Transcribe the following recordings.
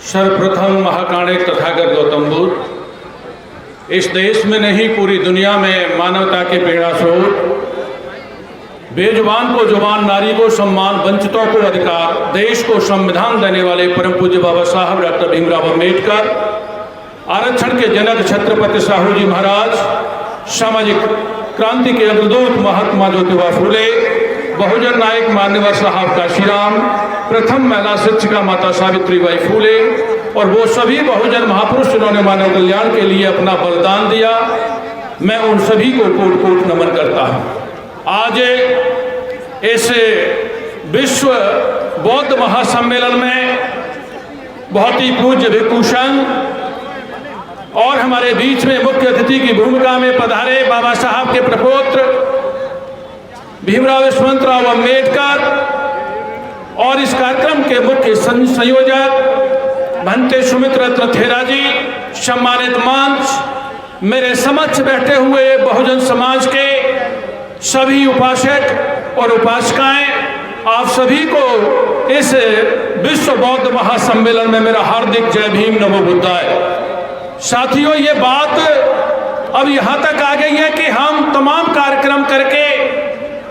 सर्वप्रथम महाकाणिक तथागत गौतम बुद्ध इस देश में नहीं पूरी दुनिया में मानवता के प्रेरणा स्रोत, बेजुबान को जुबान, नारी को सम्मान, वंचितों को अधिकार, देश को संविधान देने वाले परम पूज्य बाबा साहब डॉक्टर भीमराव अम्बेडकर, आरक्षण के जनक छत्रपति साहू जी महाराज, सामाजिक क्रांति के अग्रदूत महात्मा ज्योतिबा फूले, बहुजन नायक मान्यवर साहब काशीराम, प्रथम महिला शिक्षिका माता सावित्रीबाई फूले और वो सभी बहुजन महापुरुष जिन्होंने मानव कल्याण के लिए अपना बलिदान दिया, मैं उन सभी को कोट कोट नमन करता हूँ। आज इस विश्व बौद्ध महासम्मेलन में बहुत ही पूज्य भिक्षु संघ और हमारे बीच में मुख्य अतिथि की भूमिका में पधारे बाबा साहब के प्रपौत्र भीमराव यशवंतराव अम्बेडकर और इस कार्यक्रम के मुख्य संयोजक भंते सुमित रत्न थेरा जी, सम्मानित मंच, मेरे समक्ष बैठे हुए बहुजन समाज के सभी उपासक और उपासिकाएं, आप सभी को इस विश्व बौद्ध महासम्मेलन में मेरा हार्दिक जय भीम नमो बुद्धाय। साथियों, ये बात अब यहाँ तक आ गई है कि हम तमाम कार्यक्रम करके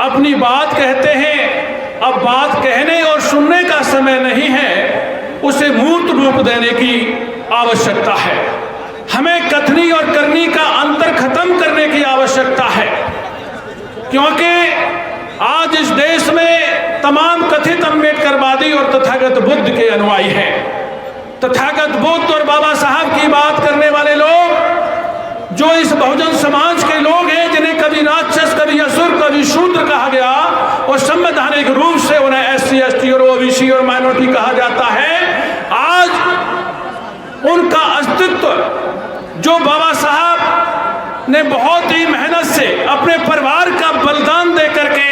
अपनी बात कहते हैं। अब बात कहने और सुनने का समय नहीं है, उसे मूर्त रूप देने की आवश्यकता है। हमें कथनी और करनी का अंतर खत्म करने की आवश्यकता है, क्योंकि आज इस देश में तमाम कथित अम्बेडकरवादी और तथागत बुद्ध के अनुयायी हैं। तथागत बुद्ध और बाबा साहब की बात करने वाले लोग, जो इस बहुजन समाज के लोग हैं, जिन्हें कभी राक्षस, कभी असुर, कभी शूद्र कहा गया और संवैधानिक रूप से उन्हें SC, ST और OBC और माइनॉरिटी कहा जाता है, आज उनका अस्तित्व जो बाबा साहब ने बहुत ही मेहनत से अपने परिवार का बलिदान दे करके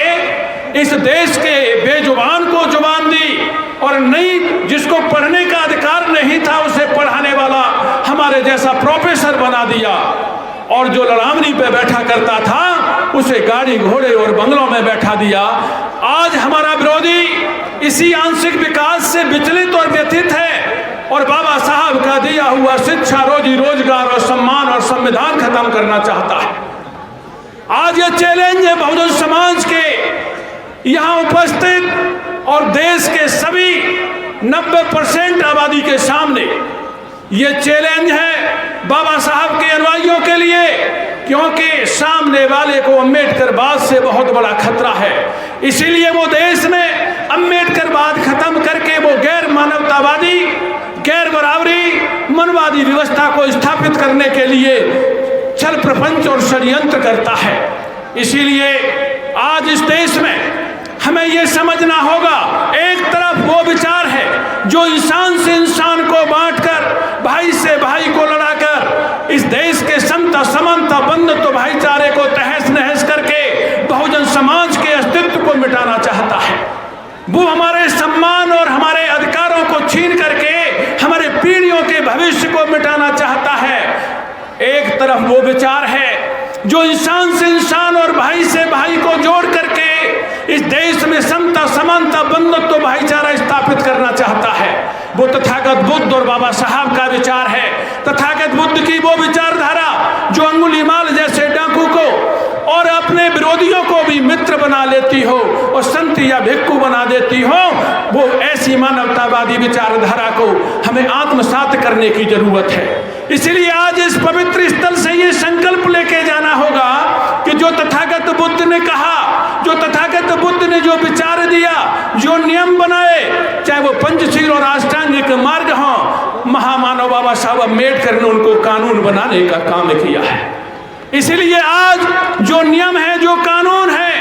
इस देश के बेजुबान को जुबान दी और नई, जिसको पढ़ने का अधिकार नहीं था उसे पढ़ाने वाला हमारे जैसा प्रोफेसर बना दिया, और जो लड़ावनी पे बैठा करता था उसे गाड़ी घोड़े और बंगलों में बैठा दिया। आज हमारा विरोधी इसी आंशिक विकास से विचलित और व्यथित है और बाबा साहब का दिया हुआ शिक्षा, रोजी रोजगार और सम्मान और संविधान खत्म करना चाहता है। आज ये चैलेंज है बहुजन समाज के यहाँ उपस्थित और देश के सभी 90% आबादी के सामने। ये चैलेंज है बाबा साहब के अनुयायियों के लिए, क्योंकि सामने वाले को अम्बेडकरवाद से बहुत बड़ा खतरा है। इसीलिए वो देश में अम्बेडकरवाद खत्म करके वो गैर मानवतावादी, गैर बराबरी, मनवादी व्यवस्था को स्थापित करने के लिए छल प्रपंच और षड्यंत्र करता है। इसीलिए आज इस देश में हमें यह समझना होगा, एक तरफ वो विचार है जो इंसान से इंसान को बांटकर, भाई से भाई को लड़ाकर इस देश के समता, समानता, बंधुत्व, भाईचारे को तहस नहस करके बहुजन समाज के अस्तित्व को मिटाना चाहता है। वो हमारे सम्मान और हमारे अधिकारों को छीन करके हमारे पीढ़ियों के भविष्य को मिटाना चाहता है। एक तरफ वो विचार है जो इंसान से इंसान और भाई से भाई को जोड़ करके इस देश में समता, समानता, बंधुत्व, भाईचारा स्थापित करना चाहता है। वो तथागत बुद्ध और बाबा साहब का विचार है। तथागत बुद्ध की वो विचारधारा जो अंगुलीमाल जैसे डाकू को और अपने विरोधियों को भी मित्र बना लेती हो और संत या भिक्षु बना देती हो, वो ऐसी मानवतावादी विचारधारा को हमें आत्मसात करने की जरूरत है। इसलिए आज इस पवित्र स्थल से ये संकल्प लेके जाना होगा कि जो तथागत बुद्ध ने कहा, जो तथागत बुद्ध ने जो विचार दिया, जो नियम बनाए, चाहे वो पंचशील और अष्टांगिक मार्ग हो, महामानव बाबा साहब अम्बेडकर ने उनको कानून बनाने का काम किया है। इसलिए आज जो नियम है, जो कानून है,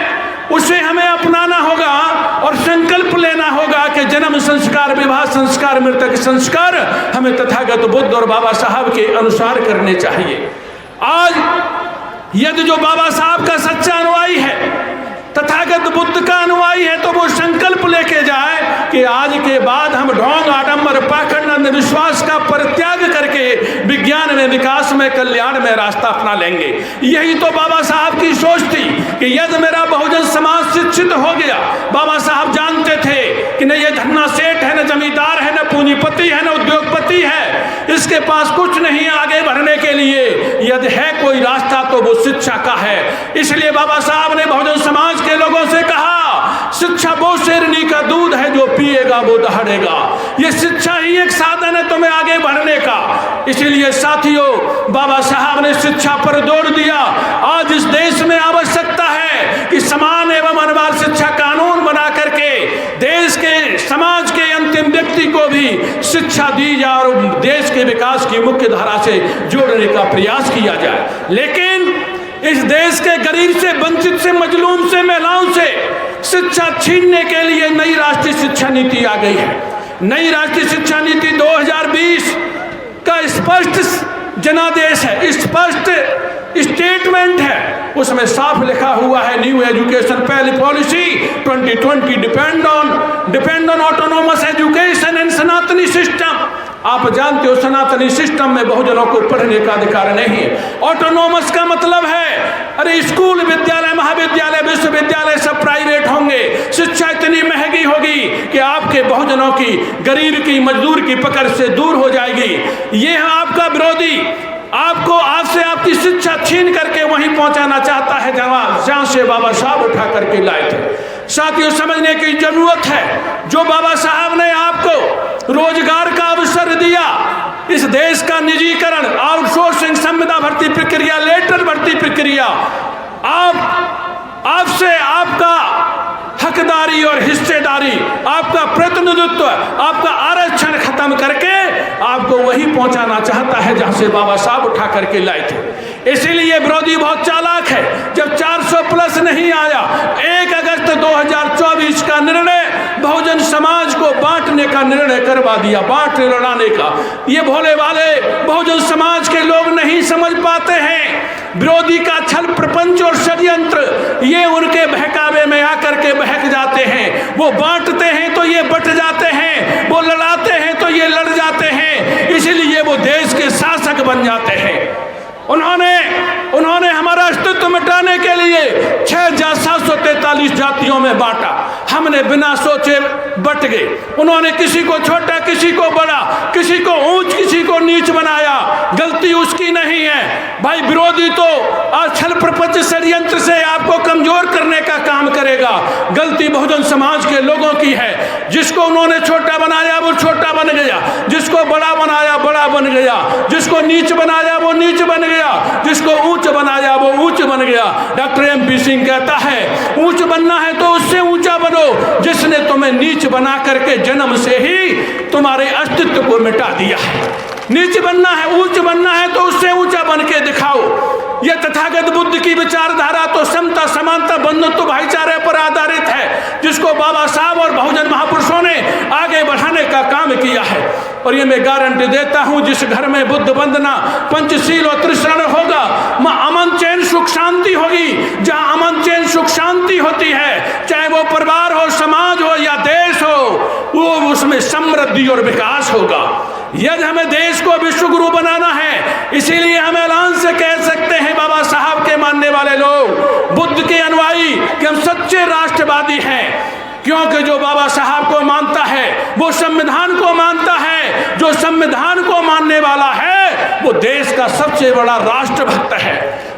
उसे हमें अपनाना होगा और संकल्प लेना होगा कि जन्म संस्कार, विवाह संस्कार, मृतक संस्कार हमें तथागत बुद्ध और बाबा साहब के अनुसार करने चाहिए। आज यदि जो बाबा साहब का सच्चा अनुयायी है, तथागत बुद्ध का अनुयायी है, तो वो संकल्प लेके जाए कि आज के बाद हम ढोंग, आडंबर, पाखंड, अंधविश्वास का परित्याग करके विज्ञान में, विकास में, कल्याण में रास्ता अपना लेंगे। यही तो बाबा साहब की सोच थी कि यदि मेरा बहुजन समाज शिक्षित हो गया, बाबा साहब जानते थे कि न ये धन्ना सेठ है, न जमींदार है, न पूंजीपति है, न उद्योगपति होती है, इसके पास कुछ नहीं आगे बढ़ने के लिए। यदि है कोई रास्ता तो वो शिक्षा का है। इसलिए बाबा साहब ने बहुजन समाज के लोगों से कहा, शिक्षा वो शेरनी का दूध है, जो पिएगा वो दहाड़ेगा। ये शिक्षा ही एक साधन है तुम्हें आगे बढ़ने का। इसलिए साथियों, बाबा साहब ने शिक्षा पर जोर दिया। आज इस देश में आवश्यकता है कि समान एवं अनिवार्य शिक्षा कानून बना करके देश के समाज के अंतिम व्यक्ति को भी शिक्षा दी जाए और देश के विकास की मुख्य धारा से जोड़ने का प्रयास किया जाए। लेकिन इस देश के गरीब से, वंचित से, मजलूम से, महिलाओं से शिक्षा छीनने के लिए नई राष्ट्रीय शिक्षा नीति आ गई है। नई राष्ट्रीय शिक्षा नीति 2020 का स्पष्ट जनादेश है, स्पष्ट स्टेटमेंट है। उसमें साफ लिखा हुआ है, new education policy 2020 depend on autonomous education and सनातनी सिस्टम। आप जानते हो सनातनी सिस्टम में बहुजनों को पढ़ने का अधिकार नहीं है। ऑटोनोमस का मतलब है, अरे स्कूल, विद्यालय, महाविद्यालय, विश्वविद्यालय सब प्राइवेट होंगे, शिक्षा इतनी महंगी होगी कि आपके बहुजनों की, गरीब की, मजदूर की पकड़ से दूर हो जाएगी। ये है आपका विरोधी, आपको आपसे आपकी शिक्षा छीन करके वहीं पहुंचाना चाहता है जहां से बाबा साहब उठा करके लाए थे। साथियों, समझने की जरूरत है, जो बाबा साहब ने आपको रोजगार का अवसर दिया, इस देश का निजीकरण, आउटसोर्सिंग, संविदा भर्ती प्रक्रिया, लेटर भर्ती प्रक्रिया, आपसे आपका हकदारी और हिस्सेदारी, आपका प्रतिनिधित्व, आपका आरक्षण खत्म करके आपको वहीं पहुंचाना चाहता है जहां से बाबा साहब उठा करके लाए थे। इसीलिए विरोधी बहुत चालाक है। जब 400 प्लस नहीं आया, 1 अगस्त 2024 का निर्णय बहुजन समाज को बांटने का निर्णय करवा दिया, बांट लड़ाने का। ये भोले वाले बहुजन समाज के लोग नहीं समझ पाते हैं। विरोधी का छल प्रपंच और षड्यंत्र, ये उनके बहकावे में आकर के बहक जाते हैं। वो बांटते हैं तो ये बट जाते हैं, वो लड़ाते हैं तो ये लड़ जाते हैं। इसलिए वो देश के शासक बन जाते हैं। उन्होंने हमारा अस्तित्व मिटाने के लिए 6,743 जातियों में बांटा। हमने बिना सोचे बट गए। उन्होंने किसी को छोटा, किसी को बड़ा, किसी को ऊंच, किसी को नीच बनाया। गलती उसकी नहीं है भाई। विरोधी तो छल प्रपंच षड्यंत्र से आपको कमजोर करने का काम करेगा। गलती बहुजन समाज के लोगों की है। जिसको उन्होंने छोटा बनाया वो छोटा बन गया, जिसको बड़ा बनाया बड़ा बन गया, जिसको नीच बनाया वो नीच बन गया, जिसको ऊंच बनाया वो ऊंच बन गया। डॉक्टर MP सिंह कहता है, ऊंच बनना है तो उससे ऊंचा बनो जिसने तुम्हें नीच बना करके जन्म से ही तुम्हारे अस्तित्व को मिटा दिया है। नीच बनना है, ऊंच बनना है तो उससे ऊंचा बन के दिखाओ। यह तथागत बुद्ध की विचारधारा तो समता, समानता, बंधुत्व, भाईचारे पर आधारित है, जिसको बाबा साहब और बहुजन महापुरुषों ने आगे बढ़ाने का काम किया है। और ये मैं गारंटी देता हूं, जिस घर में बुद्ध वंदना, पंचशील और त्रिशरण होगा, वहां अमन, चैन, सुख, शांति होगी। जहां अमन, चैन, सुख, शांति होती है, चाहे वो परिवार हो, समाज हो या देश हो, वो उसमें समृद्धि और विकास होगा। यदि हमें देश को विश्व गुरु बनाना है, इसीलिए हम ऐलान से कह सकते हैं, बाबा साहब के मानने वाले लोग, बुद्ध के अनुयायी, कि हम सच्चे राष्ट्रवादी हैं। क्योंकि जो बाबा साहब को मानता है वो संविधान को मानता है। जो संविधान को मानने वाला है वो देश का सबसे बड़ा राष्ट्रभक्त है।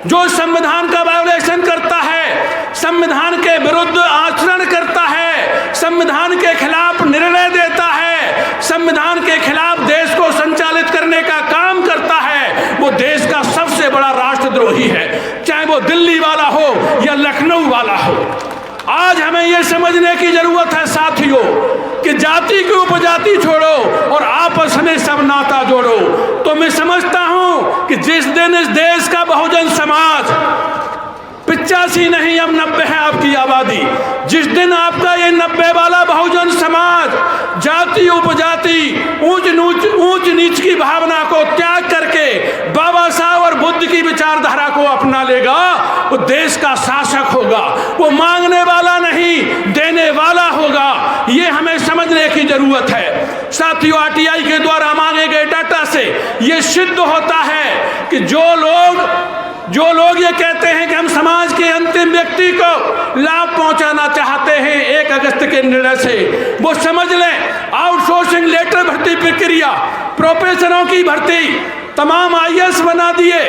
जो संविधान का वायोलेशन करता है, संविधान के विरुद्ध आचरण करता है, संविधान के खिलाफ निर्णय देता है, संविधान के खिलाफ देश को संचालित करने का काम करता है, वो देश का सबसे बड़ा राष्ट्रद्रोही है। चाहे वो दिल्ली वाला हो या लखनऊ वाला हो। आज हमें यह समझने की जरूरत है साथियों, कि जाति की उपजाति छोड़ो और आपस में सब नाता जोड़ो। तो मैं समझता हूं कि जिस दिन इस देश का बहुजन समाज 85 नहीं अब 90 है आपकी आबादी, जिस दिन आपका ये 90 वाला बहुजन समाज जाति उपजाति ऊंच नीच की भावना को त्याग करके बाबा साहब और बुद्ध की विचारधारा को अपना लेगा, वो देश का शासक होगा। वो मांगने वाला नहीं, देने वाला होगा। ये हमें समझने की जरूरत है साथियों। RTI के द्वारा मांगे गए डाटा से ये सिद्ध होता है कि जो लोग जो लोग ये कहते हैं कि हम समाज के अंतिम व्यक्ति को लाभ पहुंचाना चाहते हैं 1 अगस्त के निर्णय से, वो समझ लें आउटसोर्सिंग लेटर भर्ती प्रक्रिया, प्रोफेसरों की भर्ती, तमाम IAS बना दिए,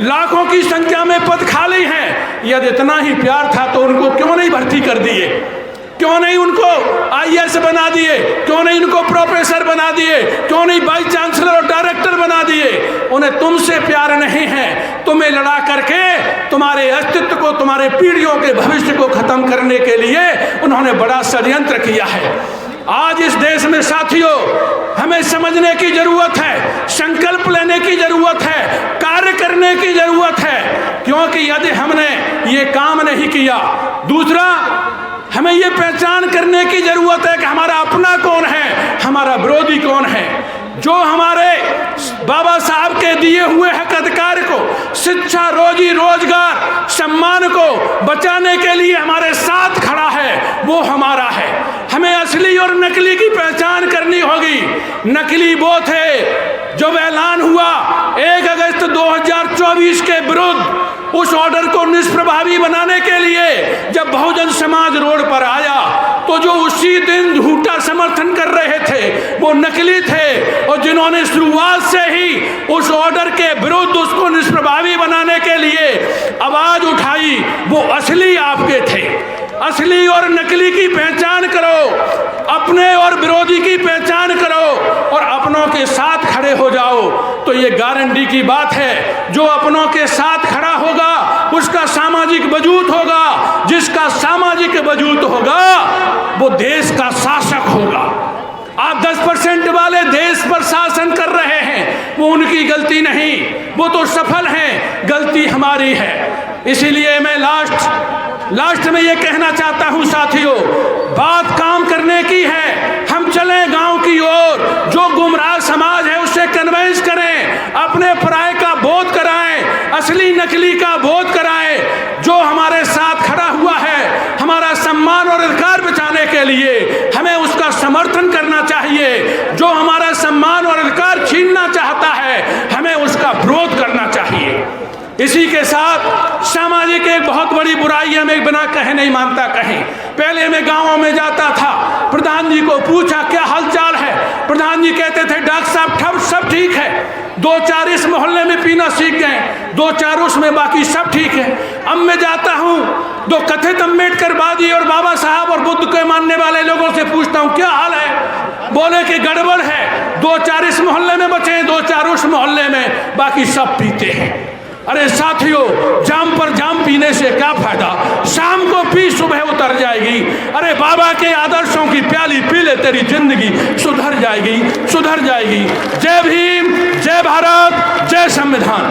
लाखों की संख्या में पद खाली हैं। यदि इतना ही प्यार था तो उनको क्यों नहीं भर्ती कर दिए, क्यों नहीं उनको IAS बना दिए, क्यों नहीं उनको प्रोफेसर बना दिए, क्यों नहीं वाइस चांसलर और डायरेक्टर बना दिए। उन्हें तुमसे प्यार नहीं है, तुम्हें लड़ा करके तुम्हारे अस्तित्व को, तुम्हारे पीढ़ियों के भविष्य को खत्म करने के लिए उन्होंने बड़ा षड्यंत्र किया है। आज इस देश में साथियों हमें समझने की जरूरत है, संकल्प लेने की जरूरत है, कार्य करने की जरूरत है, क्योंकि यदि हमने ये काम नहीं किया, दूसरा हमें ये पहचान करने की जरूरत है कि हमारा अपना कौन है, हमारा विरोधी कौन है। जो हमारे बाबा साहब के दिए हुए हक अधिकार को, शिक्षा, रोजी रोजगार, सम्मान को बचाने के लिए हमारे साथ खड़ा है, वो हमारा है। हमें असली और नकली की पहचान करनी होगी। नकली वो थे जब ऐलान हुआ 1 अगस्त 2024 के विरुद्ध, उस ऑर्डर को निष्प्रभावी बनाने के लिए जब बहुजन समाज रोड पर आया तो जो उसी दिन झूठा समर्थन कर रहे थे वो नकली थे, और जिन्होंने शुरुआत से ही उस ऑर्डर के विरुद्ध उसको निष्प्रभावी बनाने के लिए आवाज उठाई वो असली आपके थे। असली और नकली की पहचान करो, अपने और विरोधी की पहचान करो और अपनों के साथ खड़े हो जाओ, तो ये गारंटी की बात है जो अपनों के साथ खड़ा होगा उसका सामाजिक वजूद होगा, जिसका सामाजिक वजूद होगा वो देश का शासक होगा। आप 10% वाले देश पर शासन कर रहे हैं, वो उनकी गलती नहीं, वो तो सफल हैं, गलती हमारी है। इसीलिए मैं लास्ट में ये कहना चाहता हूं साथियों, बात काम करने की है। हम चलें गांव की ओर, जो गुमराह समाज है उससे कन्वेंस करें, अपने पराये का बोध कराएं, असली नकली का बोध कराएं। जो हमारे साथ खड़ा हुआ है हमारा सम्मान और अधिकार बचाने के लिए, हमें उसका समर्थन करना चाहिए। जो हमारा सम्मान और अधिकार छीनना चाहता है हमें उसका विरोध करना चाहिए। इसी के साथ सामाजिक एक बहुत बड़ी बुराई है, मैं बिना कहे नहीं मानता कहीं। पहले मैं गांवों में जाता था, प्रधान जी को पूछा क्या हालचाल है, प्रधान जी कहते थे डॉक्टर साहब सब ठीक है, 2-4 इस मोहल्ले में पीना सीख गए, 2-4 उसमें, बाकी सब ठीक है। अब मैं जाता हूँ दो कथित अम्बेडकरवादी और बाबा साहब और बुद्ध को मानने वाले लोगों से पूछता हूँ क्या हाल है, बोले कि गड़बड़ है, 2-4 इस मोहल्ले में बचे, 2-4 उस मोहल्ले में, बाकी सब पीते हैं। अरे साथियों, जाम पर जाम पीने से क्या फायदा, शाम को पी सुबह उतर जाएगी। अरे बाबा के आदर्शों की प्याली पी ले, तेरी जिंदगी सुधर जाएगी, सुधर जाएगी। जय भीम, जय भारत, जय संविधान।